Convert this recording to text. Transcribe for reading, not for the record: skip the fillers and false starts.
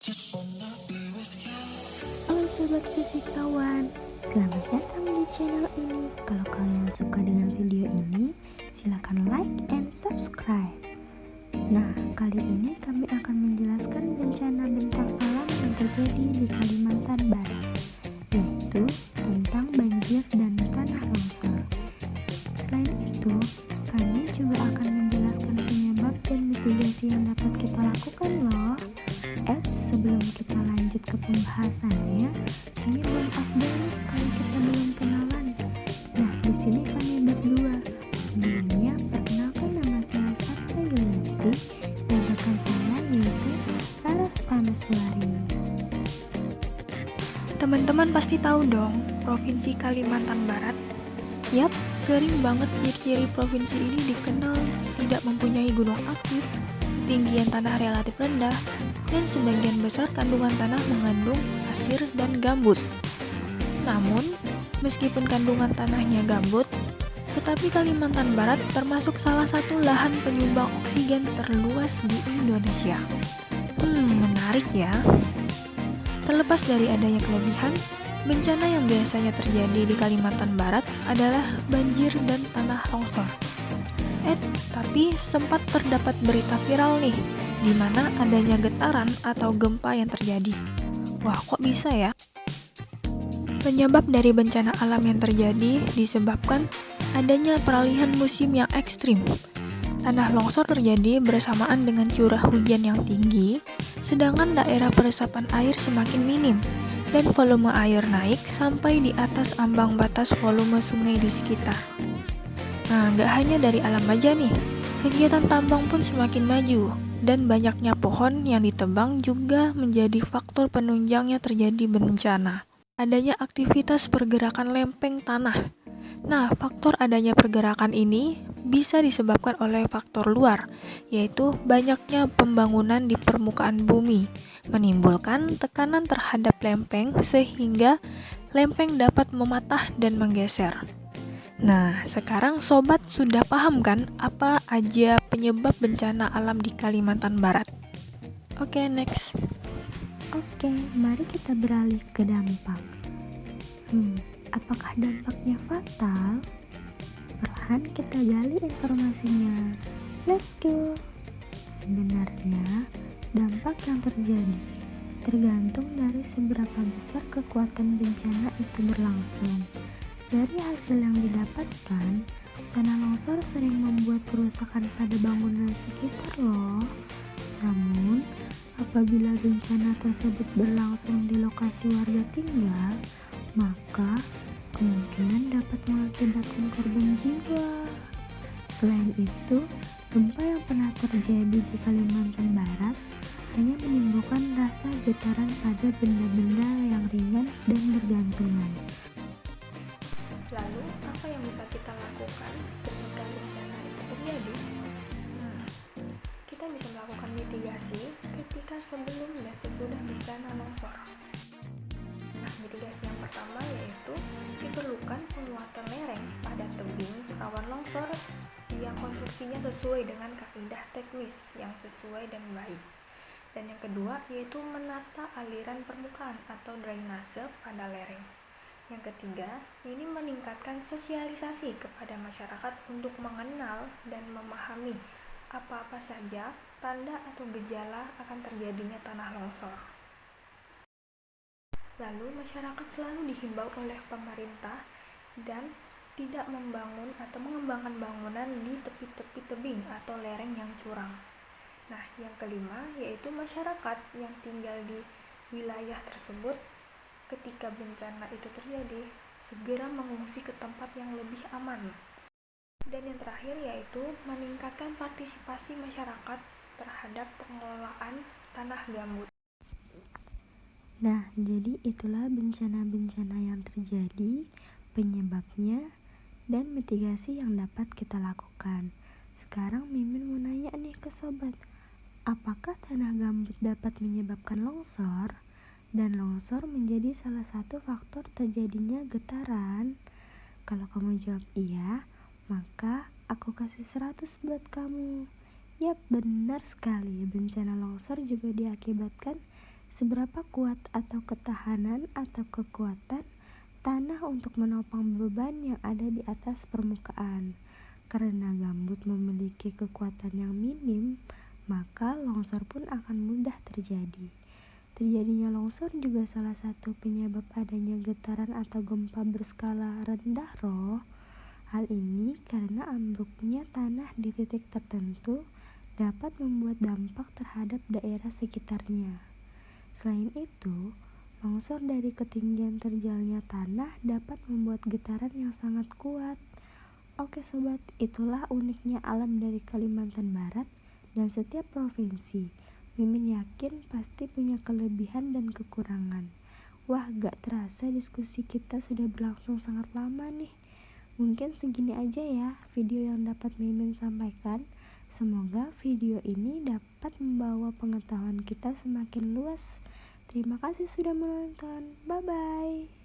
Halo Sobat Fisikawan, selamat datang di channel ini. Kalau kalian suka dengan video ini, silakan like and subscribe. Nah, kali ini kami akan menjelaskan bencana bentang alam yang terjadi di Kalimantan Barat, yaitu tentang banjir dan tanah longsor. Selain itu, kami juga akan menjelaskan penyebab dan mitigasi yang dapat kita lakukan loh. Sebelum kita lanjut ke pembahasannya, kami mohon maaf dulu kalau kita belum kenalan. Nah, di sini kami berdua. Sebelumnya, perkenalkan nama saya Sabta Yulianti dan rekan saya yaitu Laras Prameswari. Teman-teman pasti tahu dong, Provinsi Kalimantan Barat. Yap, sering banget ciri-ciri provinsi ini dikenal tidak mempunyai gunung aktif, ketinggian tanah relatif rendah, dan sebagian besar kandungan tanah mengandung pasir dan gambut. Namun, meskipun kandungan tanahnya gambut, tetapi Kalimantan Barat termasuk salah satu lahan penyumbang oksigen terluas di Indonesia. Menarik ya. Terlepas dari adanya kelebihan, bencana yang biasanya terjadi di Kalimantan Barat adalah banjir dan tanah longsor. Tapi sempat terdapat berita viral nih, di mana adanya getaran atau gempa yang terjadi. Wah, kok bisa ya? Penyebab dari bencana alam yang terjadi disebabkan adanya peralihan musim yang ekstrim. Tanah longsor terjadi bersamaan dengan curah hujan yang tinggi, sedangkan daerah peresapan air semakin minim, dan volume air naik sampai di atas ambang batas volume sungai di sekitar. Nah, nggak hanya dari alam aja nih, kegiatan tambang pun semakin maju, dan banyaknya pohon yang ditebang juga menjadi faktor penunjangnya terjadi bencana. Adanya aktivitas pergerakan lempeng tanah. Nah, faktor adanya pergerakan ini bisa disebabkan oleh faktor luar, yaitu banyaknya pembangunan di permukaan bumi, menimbulkan tekanan terhadap lempeng sehingga lempeng dapat mematah dan menggeser. Nah, sekarang sobat sudah paham kan apa aja penyebab bencana alam di Kalimantan Barat? Oke, next. Oke, mari kita beralih ke dampak. Apakah dampaknya fatal? Perlahan kita gali informasinya. Let's go! Sebenarnya, dampak yang terjadi tergantung dari seberapa besar kekuatan bencana itu berlangsung. Dari hasil yang didapatkan, tanah longsor sering membuat kerusakan pada bangunan sekitar loh. Namun, apabila bencana tersebut berlangsung di lokasi warga tinggal, maka kemungkinan dapat mengakibatkan korban jiwa. Selain itu, gempa yang pernah terjadi di Kalimantan Barat hanya menimbulkan rasa getaran pada benda-benda yang ringan dan bergantungan. Lalu, apa yang bisa kita lakukan ketika bencana itu terjadi? Kita bisa melakukan mitigasi ketika sebelum dan sesudah bencana longsor. Nah, mitigasi yang pertama yaitu diperlukan penguatan lereng pada tebing rawan longsor yang konstruksinya sesuai dengan kaidah teknis yang sesuai dan baik. Dan yang kedua yaitu menata aliran permukaan atau drainase pada lereng. Yang ketiga, ini meningkatkan sosialisasi kepada masyarakat untuk mengenal dan memahami apa-apa saja tanda atau gejala akan terjadinya tanah longsor. Lalu, masyarakat selalu dihimbau oleh pemerintah dan tidak membangun atau mengembangkan bangunan di tepi-tepi tebing atau lereng yang curam. Nah, yang kelima yaitu masyarakat yang tinggal di wilayah tersebut ketika bencana itu terjadi, segera mengungsi ke tempat yang lebih aman. Dan yang terakhir yaitu meningkatkan partisipasi masyarakat terhadap pengelolaan tanah gambut. Nah, jadi itulah bencana-bencana yang terjadi, penyebabnya, dan mitigasi yang dapat kita lakukan. Sekarang Mimin mau nanya nih ke sobat, apakah tanah gambut dapat menyebabkan longsor? Dan longsor menjadi salah satu faktor terjadinya getaran? Kalau kamu jawab iya, maka aku kasih 100 buat kamu. Yap, benar sekali. Bencana longsor juga diakibatkan Seberapa kuat atau ketahanan atau kekuatan tanah untuk menopang beban yang ada di atas permukaan. Karena gambut memiliki kekuatan yang minim, maka longsor pun akan mudah terjadi. Terjadinya longsor juga salah satu penyebab adanya getaran atau gempa berskala rendah loh. Hal ini karena ambruknya tanah di titik tertentu dapat membuat dampak terhadap daerah sekitarnya. Selain itu, longsor dari ketinggian terjalnya tanah dapat membuat getaran yang sangat kuat. Oke sobat, itulah uniknya alam dari Kalimantan Barat dan setiap provinsi. Mimin yakin pasti punya kelebihan dan kekurangan. Wah, gak terasa diskusi kita sudah berlangsung sangat lama nih. Mungkin segini aja ya video yang dapat Mimin sampaikan. Semoga video ini dapat membawa pengetahuan kita semakin luas. Terima kasih sudah menonton. Bye-bye.